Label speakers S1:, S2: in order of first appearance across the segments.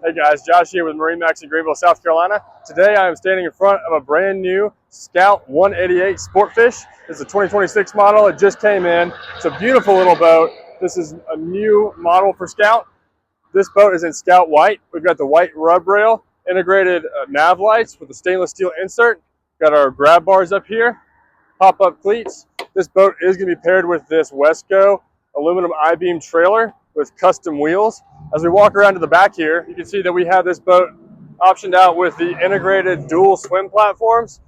S1: Hey guys, Josh here with MarineMax in Greenville, South Carolina. Today I am standing in front of a brand new Scout 188 Sportfish. It's a 2026 model. It just came in. It's a beautiful little boat. This is a new model for Scout. This boat is in Scout White. We've got the white rub rail, integrated nav lights with a stainless steel insert. Got our grab bars up here, pop-up cleats. This boat is going to be paired with this Wesco aluminum I-beam trailer with custom wheels. As we walk around to the back here, you can see that we have this boat optioned out with the integrated dual swim platforms.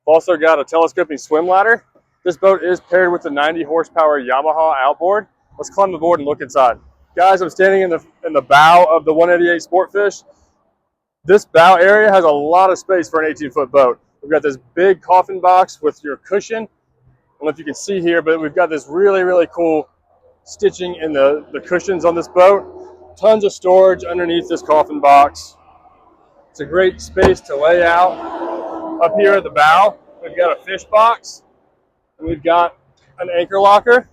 S1: We've also got a telescoping swim ladder. This boat is paired with the 90 horsepower Yamaha outboard. Let's climb aboard and look inside. Guys, I'm standing in the bow of the 188 Sportfish. This bow area has a lot of space for an 18-foot boat. We've got this big coffin box with your cushion. I don't know if you can see here, but we've got this really cool stitching in the cushions on this boat. Tons of storage underneath this coffin box. It's a great space to lay out. Up here at the bow, we've got a fish box, and we've got an anchor locker.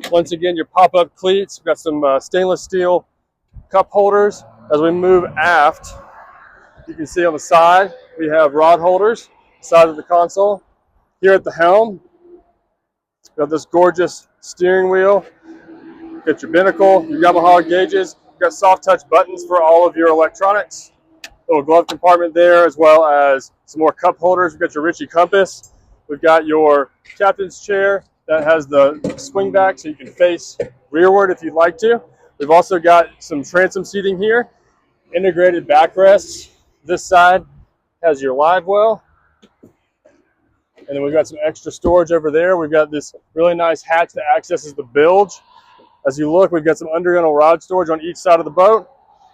S1: Once again, your pop-up cleats. We've got some stainless steel cup holders. As we move aft, you can see on the side, we have rod holders, side of the console. Here at the helm, we've got this gorgeous steering wheel. You've got your binnacle, your Yamaha gauges. You've got soft touch buttons for all of your electronics. Little glove compartment there, as well as some more cup holders. We've got your Ritchie compass. We've got your captain's chair that has the swing back so you can face rearward if you'd like to. We've also got some transom seating here, integrated backrests. This side has your live well. And then we've got some extra storage over there. We've got this really nice hatch that accesses the bilge. As you look, we've got some undergunnel rod storage on each side of the boat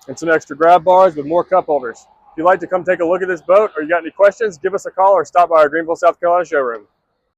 S1: and some extra grab bars with more cup holders. If you'd like to come take a look at this boat or you got any questions, give us a call or stop by our Greenville, South Carolina showroom.